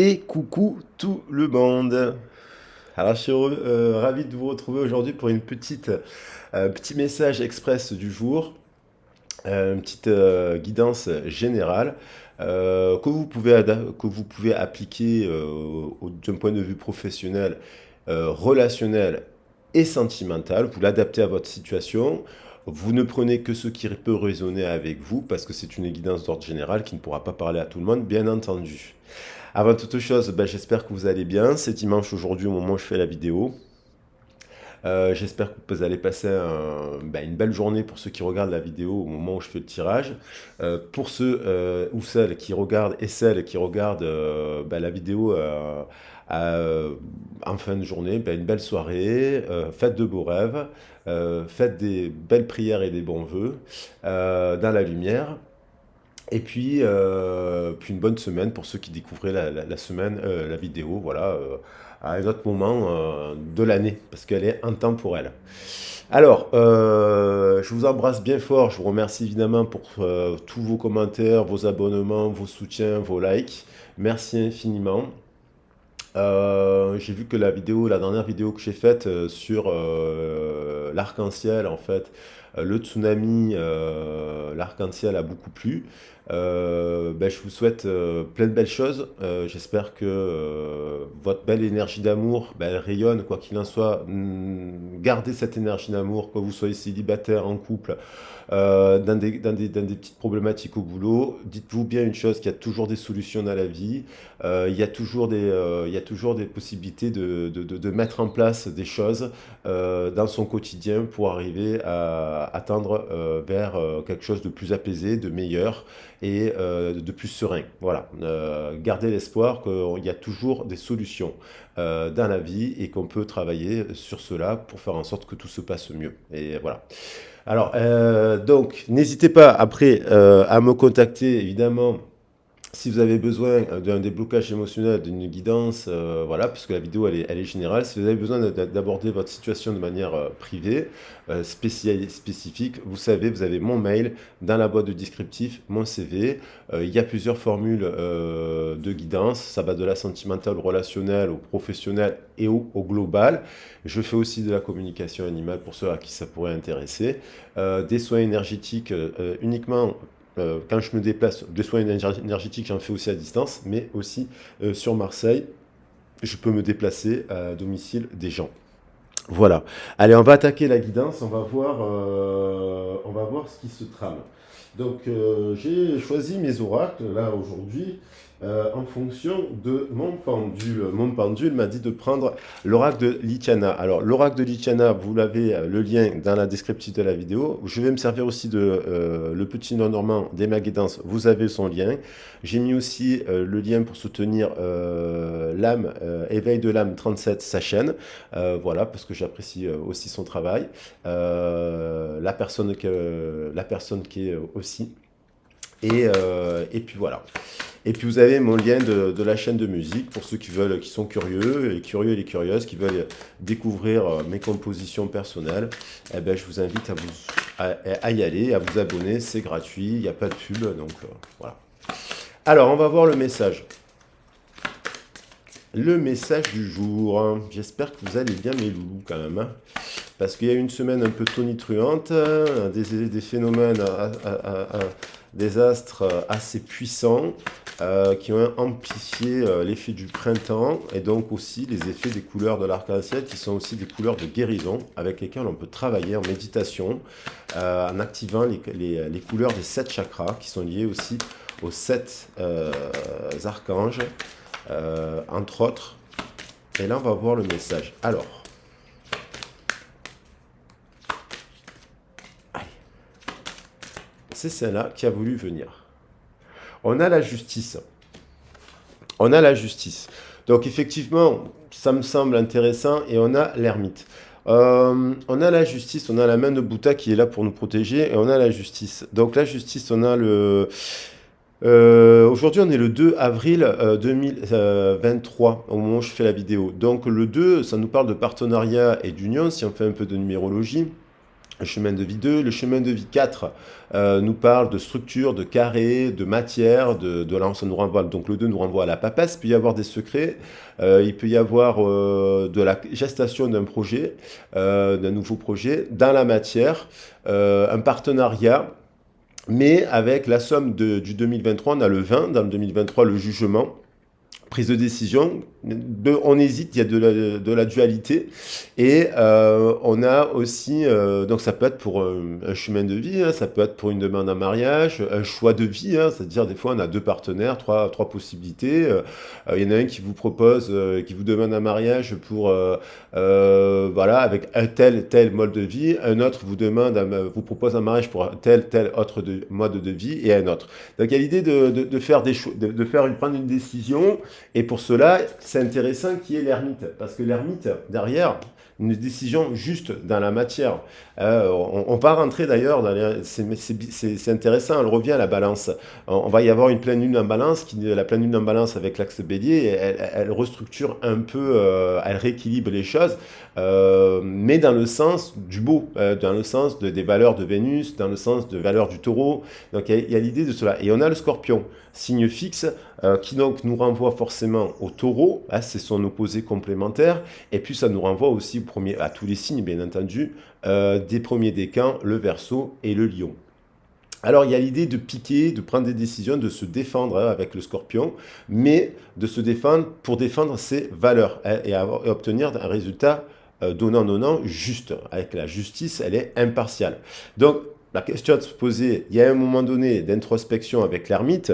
Et coucou tout le monde. Alors je suis ravi de vous retrouver aujourd'hui pour une petit message express du jour, une petite guidance générale que vous pouvez appliquer d'un point de vue professionnel, relationnel et sentimental. Vous l'adaptez à votre situation. Vous ne prenez que ce qui peut résonner avec vous parce que c'est une guidance d'ordre général qui ne pourra pas parler à tout le monde, bien entendu. Avant toute chose, ben, j'espère que vous allez bien. C'est dimanche aujourd'hui au moment où je fais la vidéo. J'espère que vous allez passer une belle journée pour ceux qui regardent la vidéo au moment où je fais le tirage. Pour ceux ou celles qui regardent et celles qui regardent la vidéo à- en fin de journée, ben, une belle soirée, faites de beaux rêves, faites des belles prières et des bons vœux dans la lumière. Et puis une bonne semaine pour ceux qui découvraient la semaine, la vidéo, voilà, à un autre moment de l'année, parce qu'elle est intemporelle. Alors, je vous embrasse bien fort, je vous remercie évidemment pour tous vos commentaires, vos abonnements, vos soutiens, vos likes. Merci infiniment. J'ai vu que la dernière vidéo que j'ai faite sur l'arc-en-ciel, en fait, le tsunami, l'arc-en-ciel a beaucoup plu. Je vous souhaite plein de belles choses. J'espère que votre belle énergie d'amour, elle rayonne, quoi qu'il en soit. Gardez cette énergie d'amour, que vous soyez célibataire, en couple, dans des petites problématiques au boulot. Dites-vous bien une chose, qu'il y a toujours des solutions dans la vie. Il y a toujours des possibilités de mettre en place des choses dans son quotidien pour arriver à attendre vers quelque chose de plus apaisé, de meilleur et de plus serein. Voilà. Gardez l'espoir qu'il y a toujours des solutions dans la vie et qu'on peut travailler sur cela pour faire en sorte que tout se passe mieux. Et voilà. Alors, donc, n'hésitez pas après à me contacter, évidemment, si vous avez besoin d'un déblocage émotionnel, d'une guidance, voilà, puisque la vidéo elle est générale, si vous avez besoin d'aborder votre situation de manière privée, spécifique, vous savez, vous avez mon mail dans la boîte de descriptif, mon CV. Il y a plusieurs formules de guidance, ça va de la sentimentale au relationnel, au professionnel et au global. Je fais aussi de la communication animale pour ceux à qui ça pourrait intéresser. Des soins énergétiques uniquement quand je me déplace, des soins énergétiques, j'en fais aussi à distance, mais aussi sur Marseille, je peux me déplacer à domicile des gens. Voilà. Allez, on va attaquer la guidance, on va voir ce qui se trame. Donc, j'ai choisi mes oracles, là, aujourd'hui, en fonction de mon pendule. Mon pendule m'a dit de prendre l'oracle de Lichana. Alors, l'oracle de Lichana, vous l'avez, le lien dans la description de la vidéo. Je vais me servir aussi de le petit non-normand d'Emma Guidance. Vous avez son lien. J'ai mis aussi le lien pour soutenir l'âme, Éveil de l'âme 37, sa chaîne. Voilà, parce que j'apprécie aussi son travail. La personne qui est aussi. Et puis voilà. Et puis vous avez mon lien de la chaîne de musique pour ceux qui veulent, qui sont curieux, les curieux et les curieuses, qui veulent découvrir mes compositions personnelles. Eh ben, je vous invite à y aller, à vous abonner, c'est gratuit, il n'y a pas de pub, donc voilà. Alors, on va voir le message. Le message du jour. J'espère que vous allez bien, mes loulous, quand même, hein. Parce qu'il y a une semaine un peu tonitruante, des phénomènes, des astres assez puissants qui ont amplifié l'effet du printemps et donc aussi les effets des couleurs de l'arc-en-ciel qui sont aussi des couleurs de guérison avec lesquelles on peut travailler en méditation en activant les couleurs des 7 chakras qui sont liés aussi aux 7 archanges, entre autres. Et là, on va voir le message. Alors, c'est celle-là qui a voulu venir. On a la justice. On a la justice. Donc effectivement, ça me semble intéressant et on a l'ermite. On a la justice, on a la main de Bouddha qui est là pour nous protéger et on a la justice. Donc la justice, on a le... Aujourd'hui, on est le 2 avril 2023 au moment où je fais la vidéo. Donc le 2, ça nous parle de partenariat et d'union si on fait un peu de numérologie. le chemin de vie 2. Le chemin de vie 4 nous parle de structure, de carré, de matière, là, ça nous renvoie, donc le 2 nous renvoie à la papesse. Il peut y avoir des secrets, il peut y avoir de la gestation d'un projet, d'un nouveau projet, dans la matière, un partenariat, mais avec la somme du 2023, on a le 20, dans le 2023, le jugement, prise de décision, on hésite, il y a de la dualité, et on a aussi, donc ça peut être pour un chemin de vie, hein, ça peut être pour une demande en mariage, un choix de vie, hein, c'est-à-dire des fois on a deux partenaires, trois possibilités, il y en a un qui vous propose, qui vous demande un mariage pour, voilà, avec un tel mode de vie, un autre vous propose un mariage pour un tel autre mode de vie, et un autre. Donc il y a l'idée de faire des choix, prendre une décision. Et pour cela, c'est intéressant qu'il y ait l'ermite, parce que l'ermite, derrière, une décision juste dans la matière. On va rentrer d'ailleurs, c'est intéressant, elle revient à la balance. On va y avoir une pleine lune en balance, la pleine lune en balance avec l'axe bélier, elle restructure un peu, elle rééquilibre les choses, mais dans le sens du beau, dans le sens des valeurs de Vénus, dans le sens de valeurs du taureau. Donc il y a l'idée de cela. Et on a le scorpion, signe fixe, qui donc nous renvoie forcément au taureau, hein, c'est son opposé complémentaire, et puis ça nous renvoie aussi à tous les signes, bien entendu, des premiers décans, le Verseau et le Lion. Alors il y a l'idée de piquer, de prendre des décisions, de se défendre, hein, avec le Scorpion, mais de se défendre pour défendre ses valeurs, hein, et obtenir un résultat donnant juste. Avec la justice, elle est impartiale. Donc la question à se poser, il y a un moment donné d'introspection avec l'ermite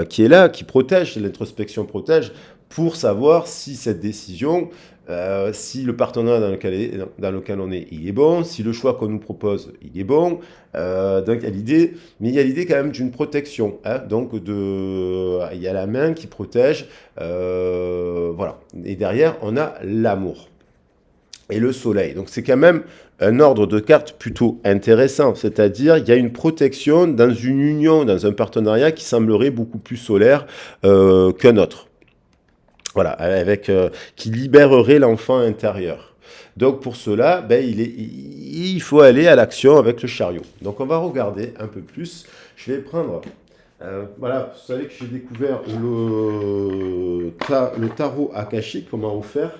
qui est là, qui protège, l'introspection protège, pour savoir si cette décision, si le partenariat dans lequel on est, il est bon, si le choix qu'on nous propose, il est bon. Donc il y a l'idée, mais il y a l'idée quand même d'une protection, hein, donc il y a la main qui protège, voilà. Et derrière, on a l'amour et le soleil. Donc c'est quand même un ordre de cartes plutôt intéressant, c'est-à-dire il y a une protection dans une union, dans un partenariat qui semblerait beaucoup plus solaire qu'un autre. Voilà, qui libérerait l'enfant intérieur. Donc pour cela, ben, il faut aller à l'action avec le chariot. Donc on va regarder un peu plus. Je vais prendre... voilà, vous savez que j'ai découvert le tarot akashique, comment vous faire.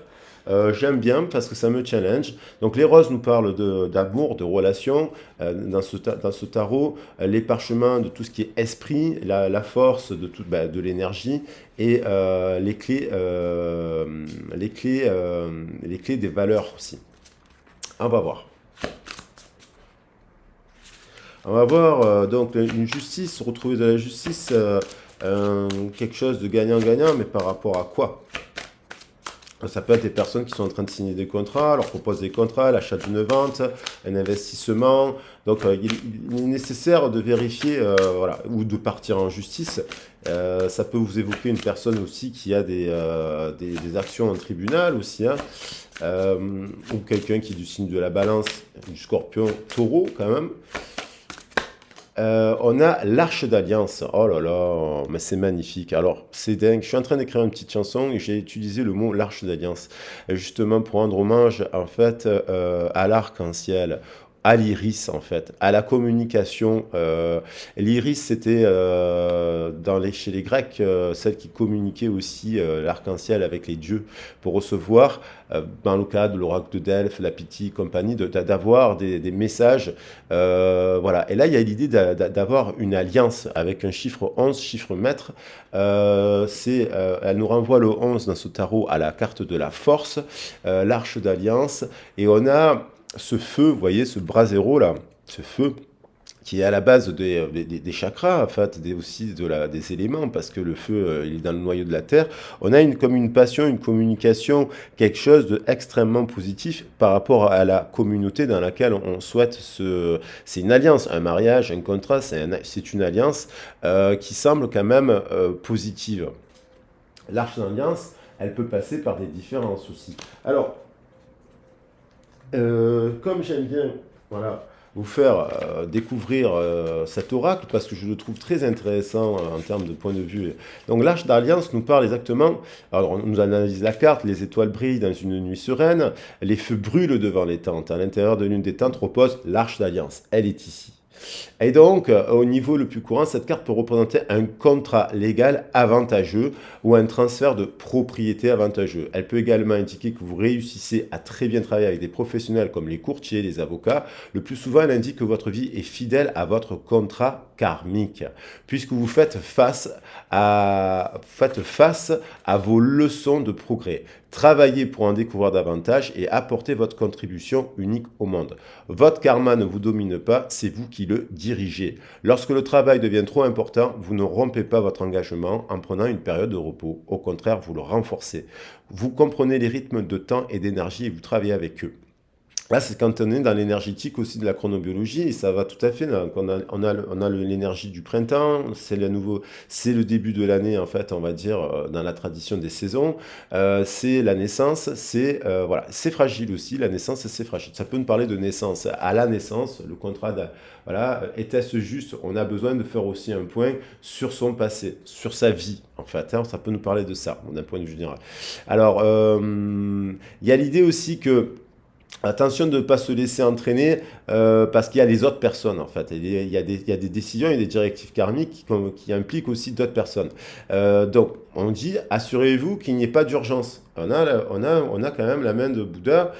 J'aime bien parce que ça me challenge. Donc les roses nous parlent d'amour, de relations. Dans ce tarot, les parchemins de tout ce qui est esprit, la force de l'énergie, et les clés des valeurs aussi. On va voir. On va voir donc une justice, retrouver de la justice, quelque chose de gagnant-gagnant, mais par rapport à quoi? Ça peut être des personnes qui sont en train de signer des contrats, leur proposent des contrats, l'achat d'une vente, un investissement. Donc il est nécessaire de vérifier, voilà, ou de partir en justice. Ça peut vous évoquer une personne aussi qui a des actions en tribunal aussi, hein, ou quelqu'un qui est du signe de la balance, du scorpion, taureau quand même. On a l'Arche d'Alliance. Oh là là, mais c'est magnifique. Alors, c'est dingue. Je suis en train d'écrire une petite chanson et j'ai utilisé le mot l'Arche d'Alliance, justement pour rendre hommage, en fait, à l'arc-en-ciel, à l'iris, en fait, à la communication. L'iris, c'était chez les Grecs, celle qui communiquait aussi l'arc-en-ciel avec les dieux pour recevoir, dans le cas de l'oracle de Delphes, la Pythie, compagnie, d'avoir des messages. Voilà. Et là, il y a l'idée d'avoir une alliance avec un chiffre 11, chiffre maître. Elle nous renvoie le 11 dans ce tarot à la carte de la force, l'arche d'alliance. Et on a ce feu, vous voyez, ce brasero là, ce feu qui est à la base des chakras, en fait, aussi des éléments, parce que le feu, il est dans le noyau de la Terre. On a comme une passion, une communication, quelque chose d'extrêmement positif par rapport à la communauté dans laquelle on souhaite c'est une alliance, un mariage, un contrat, c'est une alliance qui semble quand même positive. L'arche d'alliance, elle peut passer par des différences aussi. Alors, comme j'aime bien, voilà, vous faire découvrir cet oracle parce que je le trouve très intéressant en termes de point de vue. Donc l'Arche d'Alliance nous parle exactement, alors on nous analyse la carte, les étoiles brillent dans une nuit sereine, les feux brûlent devant les tentes. À l'intérieur de l'une des tentes repose l'Arche d'Alliance. Elle est ici. Et donc, au niveau le plus courant, cette carte peut représenter un contrat légal avantageux ou un transfert de propriété avantageux. Elle peut également indiquer que vous réussissez à très bien travailler avec des professionnels comme les courtiers, les avocats. Le plus souvent, elle indique que votre vie est fidèle à votre contrat karmique, puisque vous faites face à vos leçons de progrès. Travaillez pour en découvrir davantage et apporter votre contribution unique au monde. Votre karma ne vous domine pas, c'est vous qui le dirigez. Lorsque le travail devient trop important, vous ne rompez pas votre engagement en prenant une période de repos. Au contraire, vous le renforcez. Vous comprenez les rythmes de temps et d'énergie et vous travaillez avec eux. Là, c'est quand on est dans l'énergétique aussi de la chronobiologie, et ça va tout à fait. Donc on a l'énergie du printemps, c'est le début de l'année, en fait, on va dire, dans la tradition des saisons. C'est la naissance, voilà, c'est fragile aussi, la naissance, c'est fragile. Ça peut nous parler de naissance. À la naissance, le contrat, voilà, était-ce juste? On a besoin de faire aussi un point sur son passé, sur sa vie, en fait. Hein, ça peut nous parler de ça, d'un point de vue général. Alors, il y a l'idée aussi que attention de ne pas se laisser entraîner parce qu'il y a les autres personnes en fait. Il y a des décisions et des directives karmiques qui impliquent aussi d'autres personnes. Donc on dit assurez-vous qu'il n'y ait pas d'urgence. On a quand même la main de Bouddha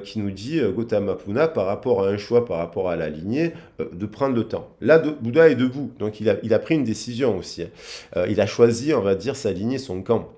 qui nous dit Gautama Puna par rapport à un choix, par rapport à la lignée, de prendre le temps. Là, Bouddha est debout, donc il a pris une décision aussi. Il a choisi, on va dire, sa lignée, son camp.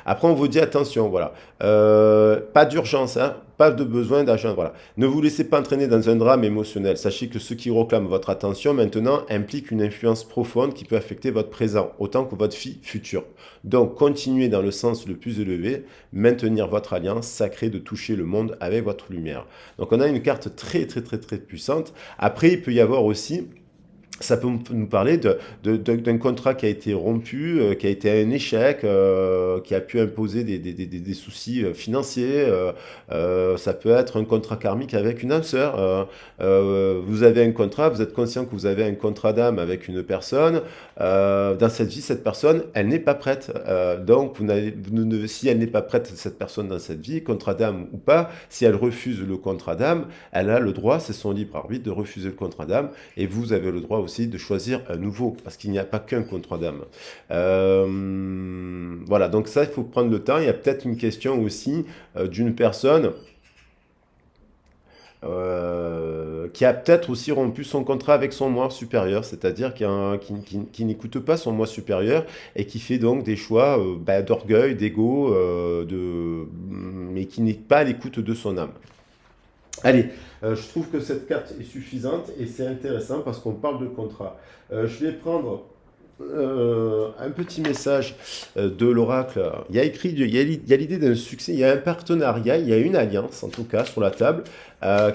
Après, on vous dit attention, voilà, pas d'urgence, hein, pas de besoin d'argent, voilà. Ne vous laissez pas entraîner dans un drame émotionnel. Sachez que ce qui réclame votre attention maintenant implique une influence profonde qui peut affecter votre présent autant que votre vie future. Donc, continuez dans le sens le plus élevé, maintenir votre alliance sacrée de toucher le monde avec votre lumière. Donc, on a une carte très, très, très, très puissante. Après, il peut y avoir aussi... Ça peut nous parler d'un contrat qui a été rompu, qui a été un échec, qui a pu imposer des soucis financiers. Ça peut être un contrat karmique avec une âme sœur. Vous avez un contrat, vous êtes conscient que vous avez un contrat d'âme avec une personne. Dans cette vie, cette personne, elle n'est pas prête. Donc, si elle n'est pas prête, cette personne dans cette vie, contrat d'âme ou pas, si elle refuse le contrat d'âme, elle a le droit, c'est son libre arbitre, de refuser le contrat d'âme. Et vous avez le droit aussi de choisir un nouveau, parce qu'il n'y a pas qu'un contrat d'âme. Voilà, donc ça, il faut prendre le temps. Il y a peut-être une question aussi d'une personne qui a peut-être aussi rompu son contrat avec son moi supérieur, c'est-à-dire qui n'écoute pas son moi supérieur et qui fait donc des choix d'orgueil, d'ego, mais qui n'est pas à l'écoute de son âme. Allez, je trouve que cette carte est suffisante et c'est intéressant parce qu'on parle de contrat. Je vais prendre un petit message de l'oracle. Il y a l'idée d'un succès, il y a un partenariat, il y a une alliance en tout cas sur la table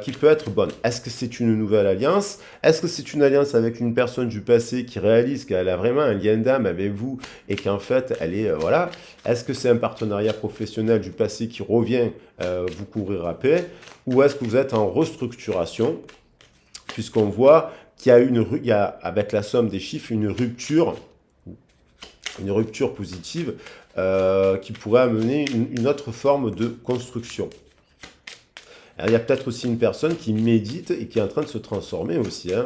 qui peut être bonne. Est-ce que c'est une nouvelle alliance? Est-ce que c'est une alliance avec une personne du passé qui réalise qu'elle a vraiment un lien d'âme avec vous et qu'en fait elle est voilà? Est-ce que c'est un partenariat professionnel du passé qui revient vous couvrir à paix? Ou est-ce que vous êtes en restructuration puisqu'on voit qu'il y a, avec la somme des chiffres, une rupture positive qui pourrait amener une autre forme de construction. Alors, il y a peut-être aussi une personne qui médite et qui est en train de se transformer aussi. Hein.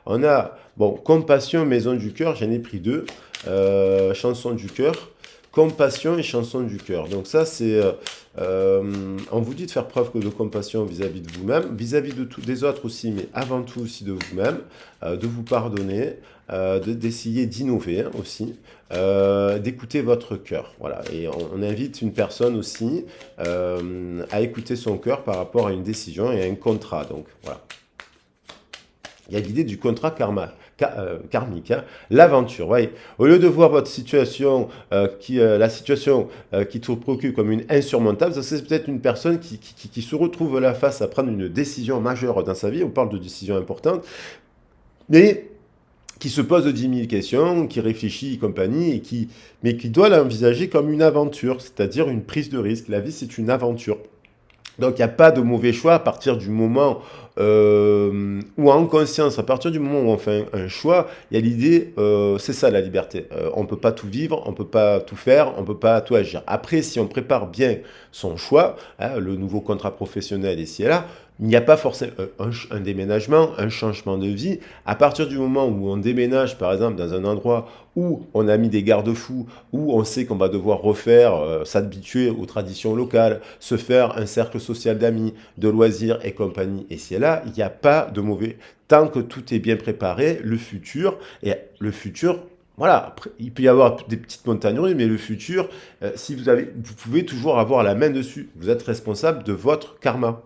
On a, bon, compassion, maison du cœur, j'en ai pris deux. Chanson du cœur. Compassion et chanson du cœur. Donc ça, c'est... on vous dit de faire preuve de compassion vis-à-vis de vous-même, vis-à-vis des autres aussi, mais avant tout aussi de vous-même, de vous pardonner, d'essayer d'innover aussi, d'écouter votre cœur. Voilà. Et on invite une personne aussi à écouter son cœur par rapport à une décision et à un contrat. Donc voilà. Il y a l'idée du contrat karmique, hein. L'aventure. Voyez. Au lieu de voir votre situation, la situation qui te préoccupe comme une insurmontable, ça c'est peut-être une personne qui se retrouve là face à prendre une décision majeure dans sa vie. On parle de décision importante, mais qui se pose 10 000 questions, qui réfléchit et compagnie, mais qui doit l'envisager comme une aventure, c'est-à-dire une prise de risque. La vie, c'est une aventure. Donc, il n'y a pas de mauvais choix à partir du moment ou en conscience, à partir du moment où on fait un choix, il y a l'idée, c'est ça la liberté. On ne peut pas tout vivre, on ne peut pas tout faire, on ne peut pas tout agir. Après, si on prépare bien son choix, hein, le nouveau contrat professionnel ici et là, il n'y a pas forcément un déménagement, un changement de vie. À partir du moment où on déménage, par exemple, dans un endroit où on a mis des garde-fous, où on sait qu'on va devoir refaire, s'habituer aux traditions locales, se faire un cercle social d'amis, de loisirs et compagnie, et si là, il n'y a pas de mauvais. Tant que tout est bien préparé, et le futur, voilà, après, il peut y avoir des petites montagnes russes, mais le futur, si vous pouvez toujours avoir la main dessus. Vous êtes responsable de votre karma.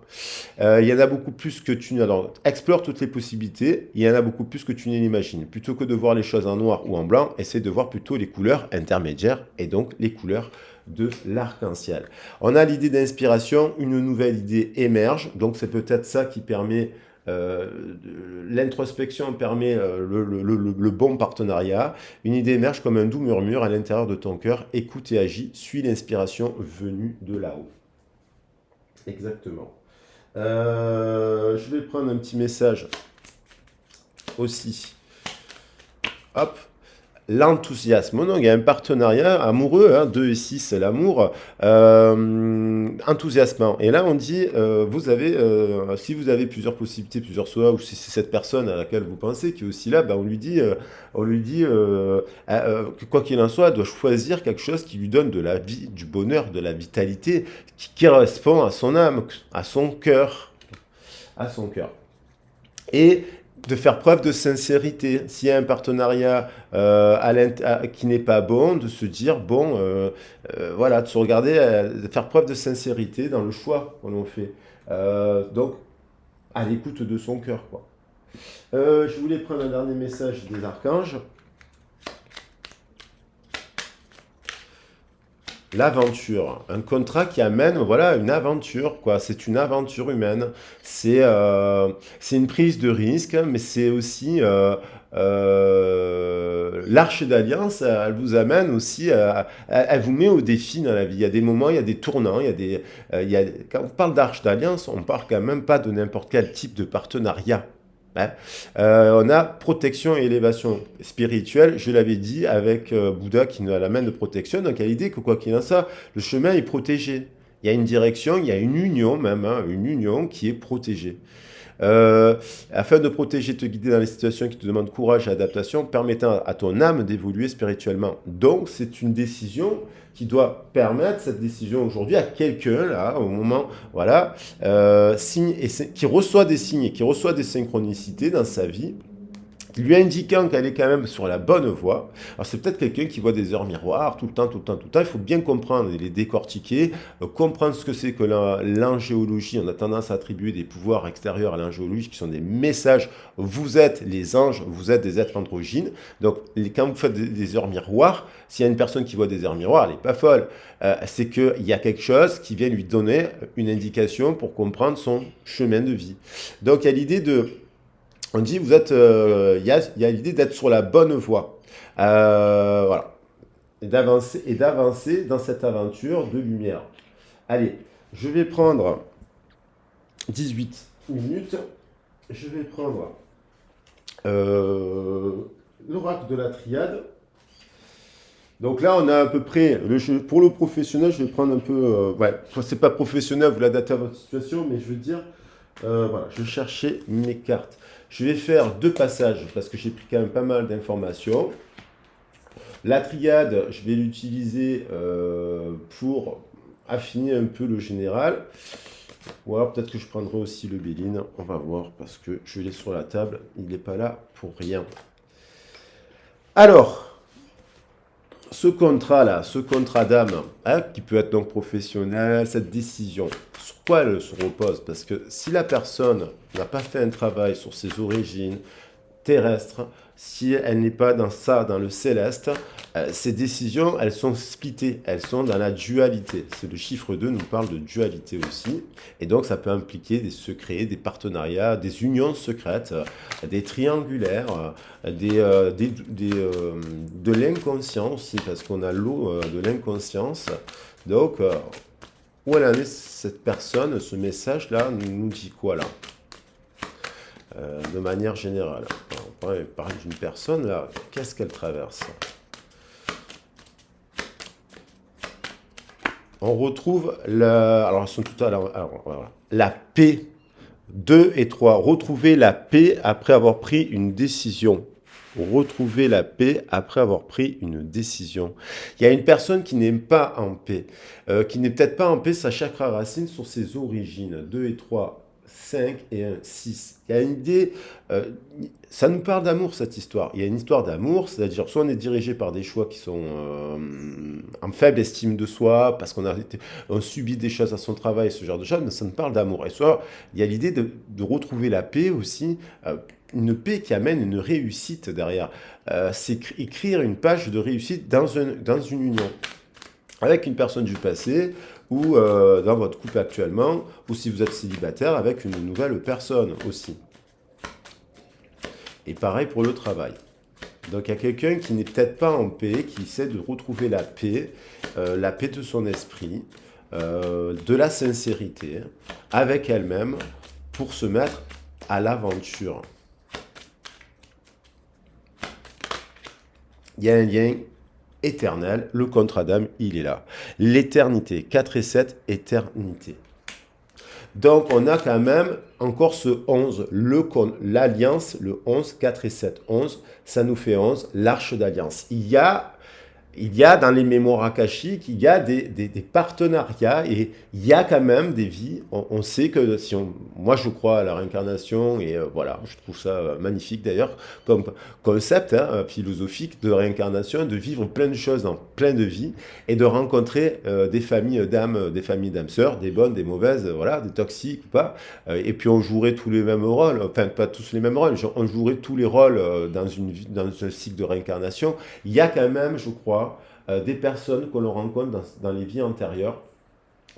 Il y en a beaucoup plus que tu alors, explore toutes les possibilités, il y en a beaucoup plus que tu n'imagines. Plutôt que de voir les choses en noir ou en blanc, essaie de voir plutôt les couleurs intermédiaires et donc les couleurs de l'arc-en-ciel. On a l'idée d'inspiration, une nouvelle idée émerge, donc c'est peut-être ça qui permet l'introspection permet le bon partenariat. Une idée émerge comme un doux murmure à l'intérieur de ton cœur. Écoute et agis, suis l'inspiration venue de là-haut. Exactement. Je vais prendre un petit message aussi. Hop. L'enthousiasme. Non, il y a un partenariat amoureux, hein, 2 et 6, c'est l'amour, enthousiasmant. Et là, on dit, si vous avez plusieurs possibilités, plusieurs choix, ou si c'est cette personne à laquelle vous pensez qui est aussi là, ben on lui dit que quoi qu'il en soit, elle doit choisir quelque chose qui lui donne de la vie, du bonheur, de la vitalité, qui correspond à son âme, à son cœur, à son cœur. Et de faire preuve de sincérité. S'il y a un partenariat qui n'est pas bon, de se dire, voilà, de se regarder, de faire preuve de sincérité dans le choix qu'on fait. Donc, à l'écoute de son cœur, quoi. Je voulais prendre un dernier message des archanges. L'aventure, un contrat qui amène, voilà, une aventure, quoi. C'est une aventure humaine. C'est une prise de risque, mais c'est aussi l'arche d'alliance. Elle vous amène aussi, elle vous met au défi dans la vie. Il y a des moments, il y a des tournants, quand on parle d'arche d'alliance, on parle quand même pas de n'importe quel type de partenariat. Hein. On a protection et élévation spirituelle, je l'avais dit, avec Bouddha qui nous a la main de protection. Donc il y a l'idée que quoi qu'il en soit, le chemin est protégé. Il y a une direction, il y a une union même, hein, une union qui est protégée. Afin de protéger, te guider dans les situations qui te demandent courage et adaptation, permettant à ton âme d'évoluer spirituellement. Donc c'est une décision qui doit permettre cette décision aujourd'hui à quelqu'un, là, au moment, voilà, qui reçoit des signes, qui reçoit des synchronicités dans sa vie, lui indiquant qu'elle est quand même sur la bonne voie. Alors c'est peut-être quelqu'un qui voit des heures miroirs tout le temps. Il faut bien comprendre et les décortiquer, comprendre ce que c'est que l'angéologie. On a tendance à attribuer des pouvoirs extérieurs à l'angéologie qui sont des messages. Vous êtes les anges, vous êtes des êtres androgynes. Donc quand vous faites des heures miroirs, s'il y a une personne qui voit des heures miroirs, elle n'est pas folle. C'est qu'il y a quelque chose qui vient lui donner une indication pour comprendre son chemin de vie. Donc il y a l'idée de... On dit, il y a l'idée d'être sur la bonne voie. Voilà. Et d'avancer dans cette aventure de lumière. Allez, je vais prendre 18 minutes. Je vais prendre l'oracle de la triade. Donc là, on a à peu près, pour le professionnel, je vais prendre un peu, c'est pas professionnel, vous l'adaptez à votre situation, mais je veux dire, voilà, je cherchais mes cartes. Je vais faire 2 passages parce que j'ai pris quand même pas mal d'informations. La triade, je vais l'utiliser pour affiner un peu le général. Ou alors peut-être que je prendrai aussi le Béline. On va voir parce que je l'ai sur la table. Il n'est pas là pour rien. Alors, ce contrat-là, ce contrat d'âme, hein, qui peut être donc professionnel, cette décision, sur quoi elle se repose? Parce que si la personne n'a pas fait un travail sur ses origines terrestres, si elle n'est pas dans ça, dans le céleste, ces décisions, elles sont splittées, elles sont dans la dualité. Le chiffre 2 nous parle de dualité aussi. Et donc, ça peut impliquer des secrets, des partenariats, des unions secrètes, des triangulaires, de l'inconscient aussi, parce qu'on a l'eau de l'inconscience. Donc, où elle en est, cette personne, ce message-là, nous dit quoi là? de manière générale. Alors, on parle d'une personne, là, qu'est-ce qu'elle traverse? On retrouve alors elles sont toutes à voilà. La paix. 2 et 3. Retrouver la paix après avoir pris une décision. Retrouver la paix après avoir pris une décision. Il y a une personne qui n'est pas en paix, qui n'est peut-être pas en paix, sa chakra racine sur ses origines. 2 et 3, 5 et 1, 6. Il y a une idée, ça nous parle d'amour cette histoire. Il y a une histoire d'amour, c'est-à-dire soit on est dirigé par des choix qui sont en faible estime de soi, parce on subit des choses à son travail, ce genre de choses, mais ça nous parle d'amour. Et soit il y a l'idée de retrouver la paix aussi, une paix qui amène une réussite derrière. C'est écrire une page de réussite dans une union avec une personne du passé ou dans votre couple actuellement, ou si vous êtes célibataire, avec une nouvelle personne aussi. Et pareil pour le travail. Donc il y a quelqu'un qui n'est peut-être pas en paix, qui essaie de retrouver la paix de son esprit, de la sincérité avec elle-même pour se mettre à l'aventure. Il y a un lien éternel, le contrat d'âme, il est là. L'éternité, 4 et 7, éternité. Donc on a quand même encore ce 11, l'alliance, le 11, 4 et 7. 11, ça nous fait 11, l'arche d'alliance. Il y a dans les mémoires akashiques, il y a des partenariats et il y a quand même des vies. On sait que moi je crois à la réincarnation et voilà, je trouve ça magnifique d'ailleurs comme concept philosophique de réincarnation, de vivre plein de choses dans plein de vies et de rencontrer des familles d'âmes sœurs, des bonnes, des mauvaises, voilà, des toxiques ou pas. Et puis on jouerait tous les mêmes rôles, enfin pas tous les mêmes rôles, on jouerait tous les rôles dans un cycle de réincarnation. Il y a quand même, je crois, des personnes que l'on rencontre dans les vies antérieures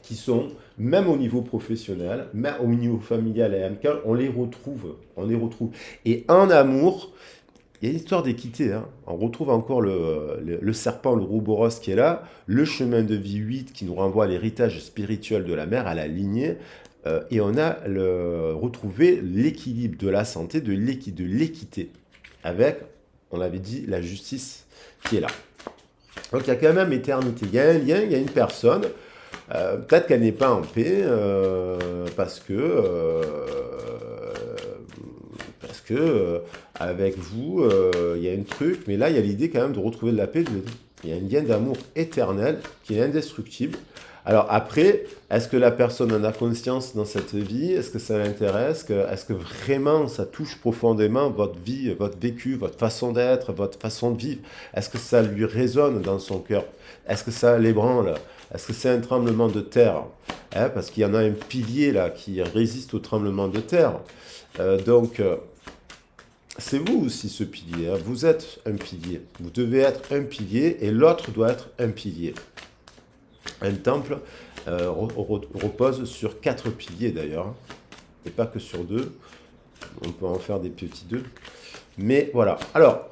qui sont, même au niveau professionnel, même au niveau familial et amical, on les retrouve. Et en amour, il y a une histoire d'équité. On retrouve encore le serpent, le Ouroboros qui est là, le chemin de vie 8 qui nous renvoie à l'héritage spirituel de la mère, à la lignée, et on a retrouvé l'équilibre de la santé, de l'équité, avec, on l'avait dit, la justice qui est là. Donc il y a quand même éternité. Il y a un lien, il y a une personne. Peut-être qu'elle n'est pas en paix parce que avec vous, il y a un truc. Mais là, il y a l'idée quand même de retrouver de la paix. Il y a un lien d'amour éternel qui est indestructible. Alors après, est-ce que la personne en a conscience dans cette vie? Est-ce que ça l'intéresse? Est-ce que vraiment ça touche profondément votre vie, votre vécu, votre façon d'être, votre façon de vivre? Est-ce que ça lui résonne dans son cœur? Est-ce que ça l'ébranle? Est-ce que c'est un tremblement de terre? Parce qu'il y en a un pilier là qui résiste au tremblement de terre. Donc, c'est vous aussi ce pilier. Vous êtes un pilier. Vous devez être un pilier et l'autre doit être un pilier. Un temple repose sur 4 piliers d'ailleurs, et pas que sur 2. On peut en faire des petits 2. Mais voilà. Alors,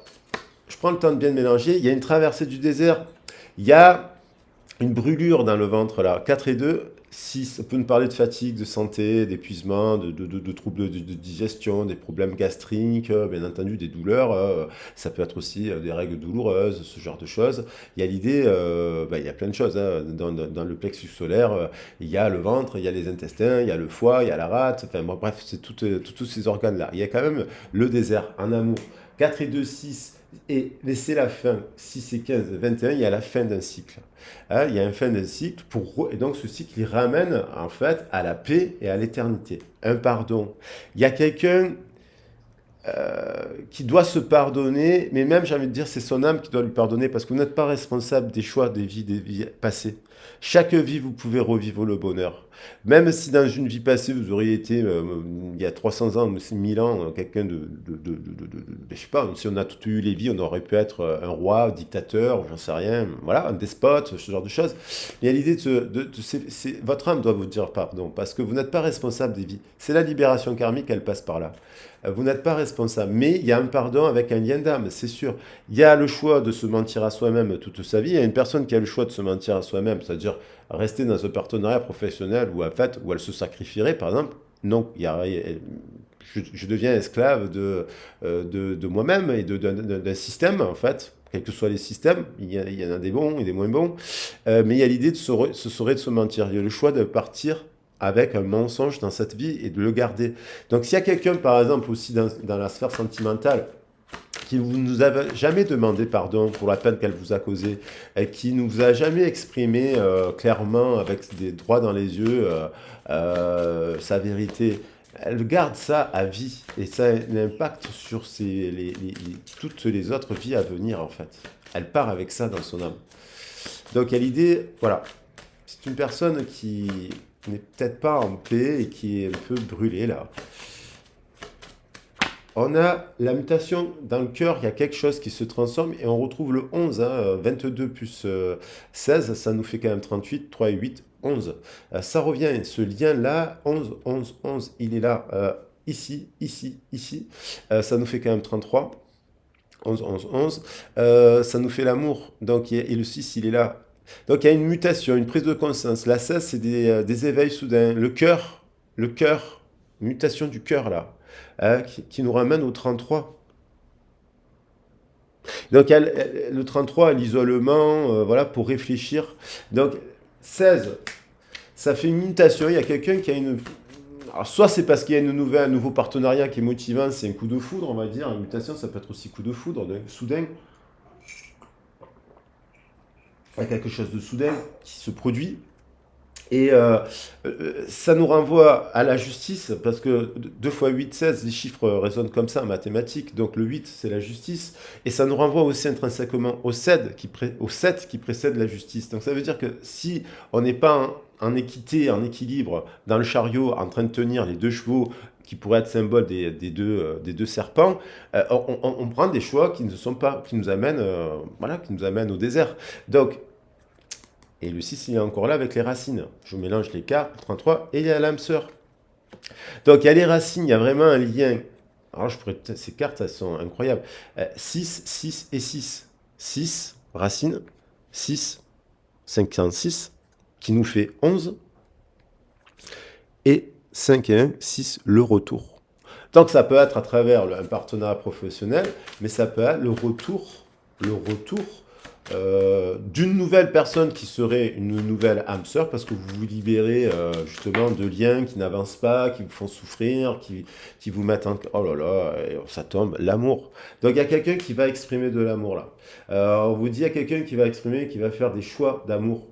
je prends le temps de bien mélanger. Il y a une traversée du désert. Il y a une brûlure dans le ventre là. 4 et 2, 6. On peut nous parler de fatigue, de santé, d'épuisement, de troubles de digestion, des problèmes gastriques, bien entendu des douleurs. Ça peut être aussi des règles douloureuses, ce genre de choses. Il y a l'idée, il y a plein de choses. Dans le plexus solaire, il y a le ventre, il y a les intestins, il y a le foie, il y a la rate. Enfin bon, bref, c'est tous ces organes-là. Il y a quand même le désert en amour. 4 et 2, 6. Et laisser la fin, 6 et 15, 21, il y a la fin d'un cycle. Il y a une fin d'un cycle, et donc ce cycle, il ramène en fait à la paix et à l'éternité. Un pardon. Il y a quelqu'un qui doit se pardonner, mais même, j'ai envie de dire, c'est son âme qui doit lui pardonner, parce que vous n'êtes pas responsable des choix des vies passées. Chaque vie, vous pouvez revivre le bonheur. Même si dans une vie passée, vous auriez été, il y a 300 ans, 1000 ans, quelqu'un je sais pas, si on a toutes eu les vies, on aurait pu être un roi, dictateur, j'en sais rien, voilà, un despote, ce genre de choses. Il y a l'idée votre âme doit vous dire pardon, parce que vous n'êtes pas responsable des vies. C'est la libération karmique, elle passe par là. Vous n'êtes pas responsable, mais il y a un pardon avec un lien d'âme, c'est sûr. Il y a le choix de se mentir à soi-même toute sa vie. Il y a une personne qui a le choix de se mentir à soi-même, c'est-à-dire rester dans un partenariat professionnel où elle se sacrifierait, par exemple. Non, je deviens esclave de moi-même et d'un système, en fait. Quels que soient les systèmes, il y en a des bons et des moins bons. Mais il y a l'idée ce serait de se mentir. Il y a le choix de partir avec un mensonge dans cette vie et de le garder. Donc s'il y a quelqu'un, par exemple, aussi dans la sphère sentimentale, qui ne nous a jamais demandé pardon pour la peine qu'elle vous a causée, et qui ne vous a jamais exprimé clairement, avec des droits dans les yeux, sa vérité, elle garde ça à vie. Et ça a un impact sur toutes les autres vies à venir, en fait. Elle part avec ça dans son âme. Donc, il y a l'idée, voilà, c'est une personne qui n'est peut-être pas en paix et qui est un peu brûlée, là. On a la mutation dans le cœur, il y a quelque chose qui se transforme et on retrouve le 11, hein, 22 plus 16, ça nous fait quand même 38, 3 et 8, 11. Ça revient, ce lien-là, 11, 11, 11, il est là, ici, ici, ici. Ça nous fait quand même 33, 11, 11, 11. Ça nous fait l'amour, donc, et le 6, il est là. Donc il y a une mutation, une prise de conscience. La 16, c'est des éveils soudains. Le cœur, mutation du cœur là. Qui nous ramène au 33. Donc le 33, l'isolement, voilà, pour réfléchir. Donc 16, ça fait une mutation. Il y a quelqu'un qui a une... Alors, soit c'est parce qu'il y a un nouveau partenariat qui est motivant, c'est un coup de foudre, on va dire. Une mutation, ça peut être aussi coup de foudre, soudain. Il y a quelque chose de soudain qui se produit. Et ça nous renvoie à la justice, parce que 2 fois 8, 16, les chiffres résonnent comme ça en mathématiques, donc le 8, c'est la justice, et ça nous renvoie aussi intrinsèquement au 7 qui précède la justice. Donc ça veut dire que si on n'est pas en équité, en équilibre, dans le chariot, en train de tenir les 2 chevaux, qui pourraient être symbole des deux serpents, on prend des choix qui nous amènent, voilà, qui nous amènent au désert. Donc, et le 6, il est encore là avec les racines. Je mélange les cartes, 33, et il y a l'âme sœur. Donc, il y a les racines, il y a vraiment un lien. Alors, ces cartes, elles sont incroyables. 6, 6 et 6. 6, racines, 6, 56, qui nous fait 11. Et 5 et 1, 6, le retour. Donc, ça peut être à travers un partenariat professionnel, mais ça peut être le retour d'une nouvelle personne qui serait une nouvelle âme sœur, parce que vous vous libérez justement de liens qui n'avancent pas, qui vous font souffrir, qui vous mettent en... Oh là là, ça tombe, l'amour. Donc il y a quelqu'un qui va exprimer de l'amour là. On vous dit, il y a quelqu'un qui va exprimer, qui va faire des choix d'amour,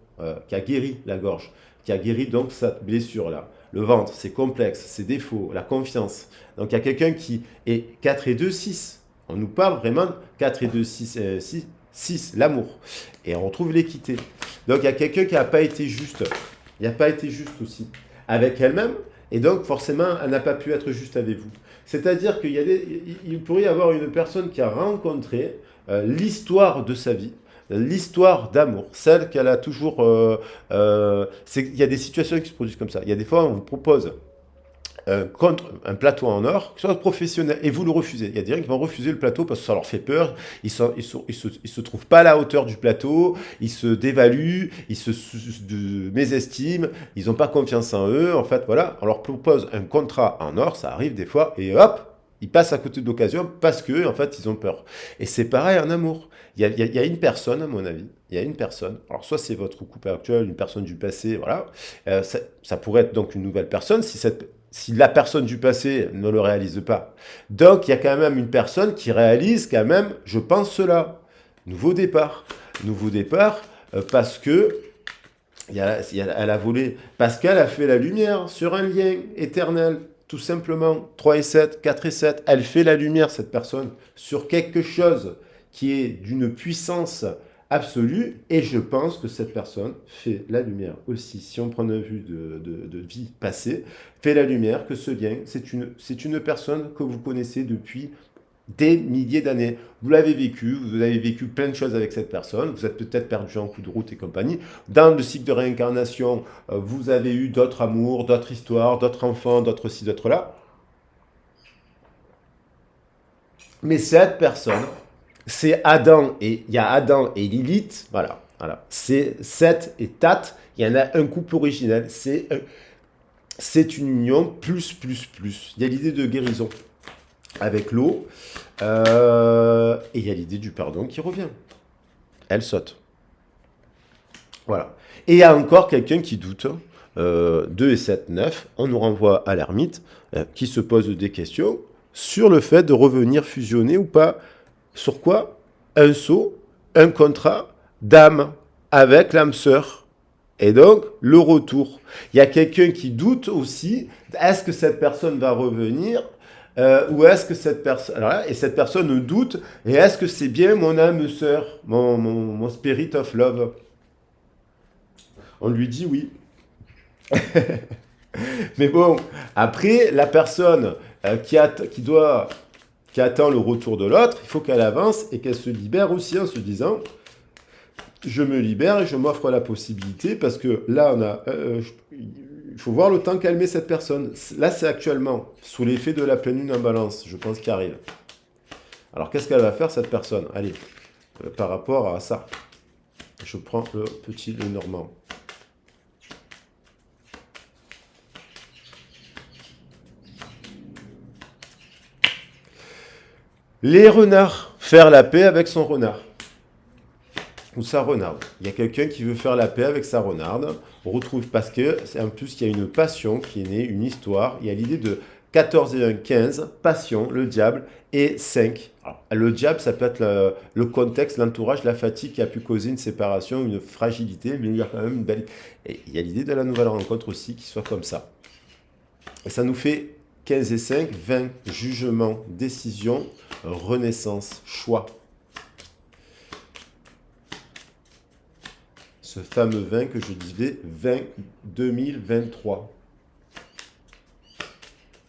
qui a guéri la gorge, qui a guéri donc sa blessure là. Le ventre, ses complexes, ses défauts, la confiance. Donc il y a quelqu'un qui est 4 et 2, 6. On nous parle vraiment de 4 et 2, 6, 6, l'amour. Et on retrouve l'équité. Donc il y a quelqu'un qui n'a pas été juste. Il n'a pas été juste aussi avec elle-même. Et donc forcément, elle n'a pas pu être juste avec vous. C'est-à-dire qu'il pourrait y avoir une personne qui a rencontré l'histoire de sa vie, l'histoire d'amour, celle qu'elle a toujours... il y a des situations qui se produisent comme ça. Il y a des fois, on vous propose contre un plateau en or, qui soit professionnel, et vous le refusez. Il y a des gens qui vont refuser le plateau parce que ça leur fait peur, ils se trouvent pas à la hauteur du plateau, ils se dévaluent, ils se mésestiment, ils n'ont pas confiance en eux, en fait, voilà. On leur propose un contrat en or, ça arrive des fois, et hop, ils passent à côté de l'occasion parce que, en fait, ils ont peur. Et c'est pareil en amour. Il y a une personne, à mon avis, il y a une personne, alors soit c'est votre couple actuel, une personne du passé, voilà, ça pourrait être donc une nouvelle personne, si la personne du passé ne le réalise pas. Donc, il y a quand même une personne qui réalise quand même, je pense cela. Nouveau départ. Nouveau départ parce que elle a volé, parce qu'elle a fait la lumière sur un lien éternel, tout simplement. 3 et 7, 4 et 7. Elle fait la lumière, cette personne, sur quelque chose qui est d'une puissance absolue, et je pense que cette personne fait la lumière aussi, si on prend une vue de vie passée, fait la lumière que ce lien, c'est une personne que vous connaissez depuis des milliers d'années. Vous l'avez vécu, vous avez vécu plein de choses avec cette personne, vous êtes peut-être perdu en coup de route et compagnie. Dans le cycle de réincarnation, vous avez eu d'autres amours, d'autres histoires, d'autres enfants, d'autres ci, d'autres là. Mais cette personne, c'est Adam, et il y a Adam et Lilith, voilà. C'est Seth et Tat, il y en a un couple originel, c'est une union plus, plus, plus. Il y a l'idée de guérison avec l'eau, et il y a l'idée du pardon qui revient. Elle saute. Voilà. Et il y a encore quelqu'un qui doute. 2 et 7, 9. On nous renvoie à l'ermite qui se pose des questions sur le fait de revenir fusionner ou pas. Sur quoi? Un sceau, un contrat d'âme avec l'âme sœur. Et donc, le retour. Il y a quelqu'un qui doute aussi. Est-ce que cette personne va revenir ou est-ce que cette personne... Alors là, et cette personne doute. Et est-ce que c'est bien mon âme sœur, mon spirit of love? On lui dit oui. Mais bon, après, la personne qui attend le retour de l'autre, il faut qu'elle avance et qu'elle se libère aussi en se disant, je me libère et je m'offre la possibilité parce que là, il faut voir le temps qu'elle met cette personne. Là, c'est actuellement sous l'effet de la pleine lune en balance, je pense qu'il arrive. Alors, qu'est-ce qu'elle va faire, cette personne? Allez, par rapport à ça, je prends le normand. Les renards, faire la paix avec son renard. Ou sa renarde. Il y a quelqu'un qui veut faire la paix avec sa renarde. On retrouve parce que, en plus, il y a une passion qui est née, une histoire. Il y a l'idée de 14 et 1, 15, passion, le diable, et 5. Alors, le diable, ça peut être le contexte, l'entourage, la fatigue qui a pu causer une séparation, une fragilité, mais il y a quand même une belle... Et il y a l'idée de la nouvelle rencontre aussi qui soit comme ça. Et ça nous fait 15 et 5, 20, jugement, décision, renaissance, choix. Ce fameux 20 que je disais, 20 2023.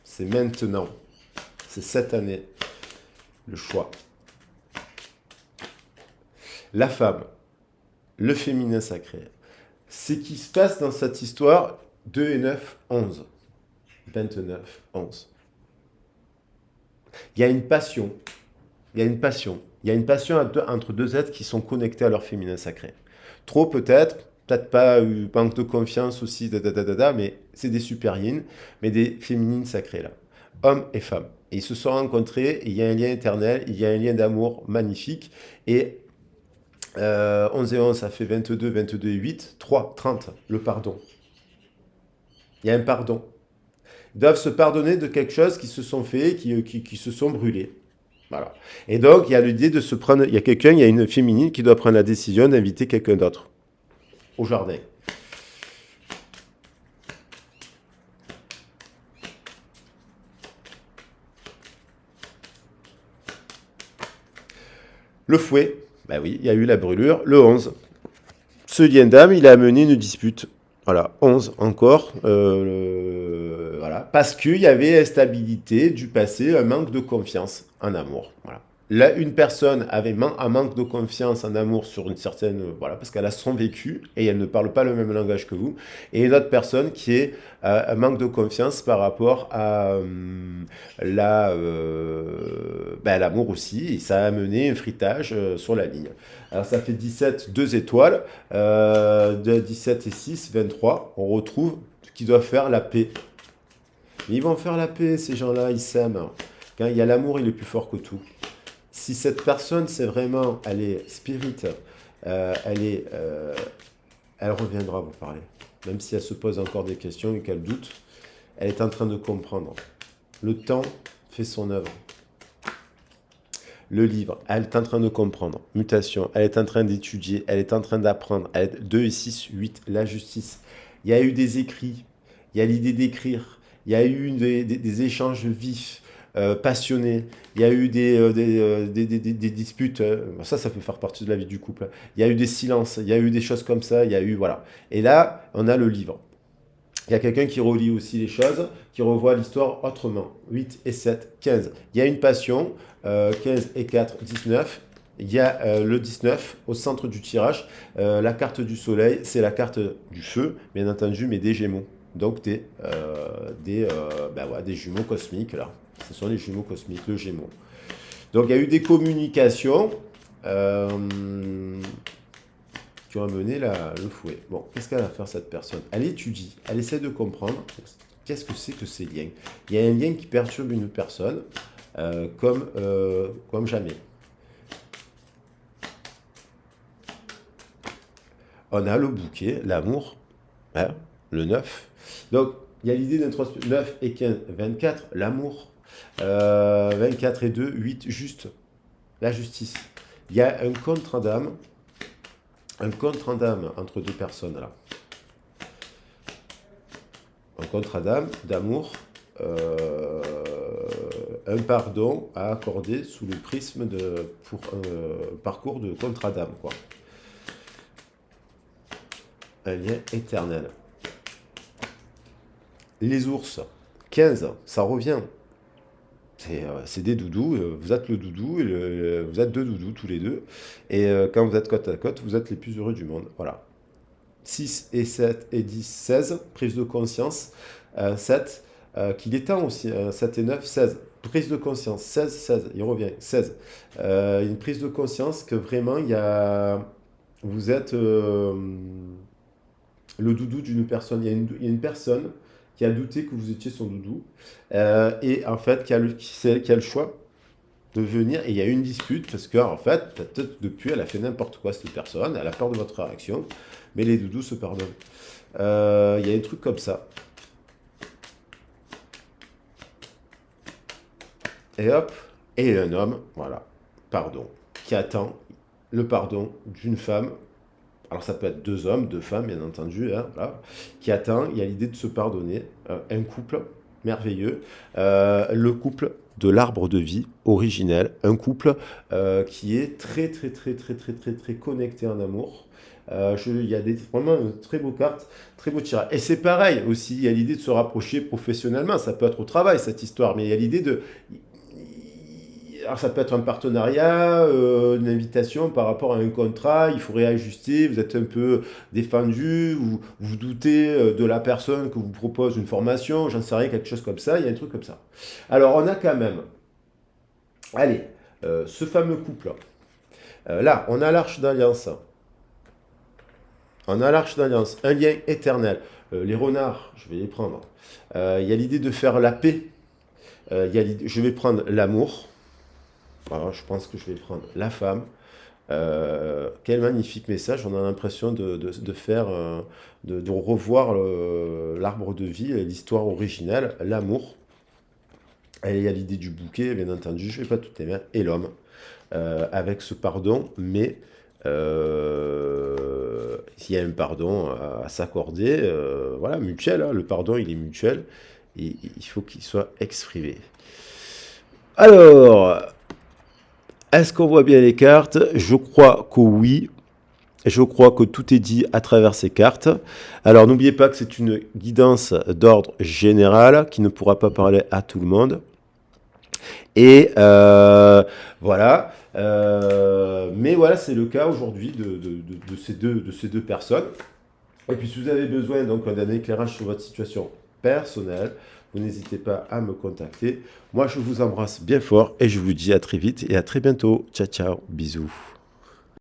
C'est maintenant. C'est cette année. Le choix. La femme. Le féminin sacré. Ce qui se passe dans cette histoire, 2 et 9, 11. 29, 11. Il y a une passion. Il y a une passion. Il y a une passion entre deux êtres qui sont connectés à leur féminin sacré. Trop peut-être pas manque de confiance aussi, mais c'est des super yin, mais des féminines sacrées là. Hommes et femmes. Et ils se sont rencontrés, et il y a un lien éternel, il y a un lien d'amour magnifique. Et 11 et 11, ça fait 22, 22 et 8, 3, 30, le pardon. Il y a un pardon. Ils doivent se pardonner de quelque chose qui se sont fait, qui se sont brûlés. Voilà. Et donc, il y a l'idée de se prendre... Il y a une féminine qui doit prendre la décision d'inviter quelqu'un d'autre au jardin. Le fouet. Ben oui, il y a eu la brûlure. Le 11. Ce lien d'âme, il a amené une dispute. Voilà, 11 encore. Voilà. Parce qu'il y avait instabilité du passé, un manque de confiance en amour. Voilà. Là, une personne avait un manque de confiance en amour sur une certaine... Voilà, parce qu'elle a son vécu et elle ne parle pas le même langage que vous. Et une autre personne qui est un manque de confiance par rapport à l'amour aussi. Et ça a amené un fritage sur la ligne. Alors ça fait 17, 2 étoiles. De 17 et 6, 23. On retrouve qui doivent faire la paix. Mais ils vont faire la paix, ces gens-là, ils s'aiment. Quand il y a l'amour, il est plus fort que tout. Si cette personne, c'est vraiment, elle est spirit, elle reviendra vous parler. Même si elle se pose encore des questions et qu'elle doute, elle est en train de comprendre. Le temps fait son œuvre. Le livre, elle est en train de comprendre. Mutation, elle est en train d'étudier, elle est en train d'apprendre. 2 et 6, 8, la justice. Il y a eu des écrits, il y a l'idée d'écrire, il y a eu des échanges vifs. Passionnés, il y a eu des disputes, ça peut faire partie de la vie du couple, il y a eu des silences, il y a eu des choses comme ça, il y a eu, voilà. Et là, on a le livre. Il y a quelqu'un qui relie aussi les choses, qui revoit l'histoire autrement. 8 et 7, 15. Il y a une passion, 15 et 4, 19. Il y a le 19 au centre du tirage. La carte du soleil, c'est la carte du feu, bien entendu, mais des gémeaux. Donc des jumeaux cosmiques, là. Ce sont les jumeaux cosmiques, le gémeaux. Donc il y a eu des communications qui ont amené le fouet. Bon, qu'est-ce qu'elle va faire cette personne? Elle étudie, elle essaie de comprendre. qu'est-ce que c'est que ces liens? Il y a un lien qui perturbe une personne comme jamais. On a le bouquet, l'amour, hein, le 9. Donc, il y a l'idée d'un 9 et 15, 24, l'amour. 24 et 2, 8, juste, la justice. Il y a un contre-âme entre deux personnes, là. Un contre-âme d'amour, un pardon à accorder sous le prisme pour un parcours de contre-âme, quoi. Un lien éternel. Les ours, 15, ça revient. C'est des doudous, vous êtes le doudou, et vous êtes deux doudous tous les deux. Et quand vous êtes côte à côte, vous êtes les plus heureux du monde. Voilà. 6 et 7 et 10, 16, prise de conscience. 7, qu'il est temps aussi, 7 et 9, 16. Prise de conscience, 16, 16, il revient, 16. Une prise de conscience que vraiment, vous êtes le doudou d'une personne. Il y a une personne qui a douté que vous étiez son doudou, et en fait, qui a le choix de venir, et il y a eu une dispute, parce qu'en fait, peut-être depuis, elle a fait n'importe quoi, cette personne, elle a peur de votre réaction, mais les doudous se pardonnent. Il y a des trucs comme ça. Et hop, et un homme, voilà, pardon, qui attend le pardon d'une femme. Alors ça peut être deux hommes, deux femmes, bien entendu, hein, voilà, qui attend, il y a l'idée de se pardonner, un couple merveilleux, le couple de l'arbre de vie originel, un couple qui est très très très très très très très connecté en amour. Il y a vraiment une très beau carte, très beau tirage. Et c'est pareil aussi, il y a l'idée de se rapprocher professionnellement, ça peut être au travail cette histoire, mais il y a l'idée de... Alors ça peut être un partenariat, une invitation par rapport à un contrat, il faut réajuster, vous êtes un peu défendu, vous doutez de la personne que vous propose une formation, j'en sais rien, quelque chose comme ça, il y a un truc comme ça. Alors on a quand même, allez, ce fameux couple, là, on a l'Arche d'Alliance, un lien éternel. Les renards, je vais les prendre. Il y a l'idée de faire la paix, je vais prendre l'amour. Alors, je pense que je vais prendre la femme. Quel magnifique message. On a l'impression de faire, de revoir l'arbre de vie, l'histoire originelle, l'amour. Et il y a l'idée du bouquet, bien entendu, je ne vais pas toutes les mettre. Et l'homme, avec ce pardon, mais s'il y a un pardon à s'accorder, voilà, mutuel, hein, le pardon, il est mutuel, et il faut qu'il soit exprimé. Alors... Est-ce qu'on voit bien les cartes? Je crois que oui. Je crois que tout est dit à travers ces cartes. Alors, n'oubliez pas que c'est une guidance d'ordre général qui ne pourra pas parler à tout le monde. Et voilà. Mais voilà, c'est le cas aujourd'hui de ces deux personnes. Et puis, si vous avez besoin d'un éclairage sur votre situation personnelle, vous n'hésitez pas à me contacter. Moi, je vous embrasse bien fort et je vous dis à très vite et à très bientôt. Ciao, ciao, bisous.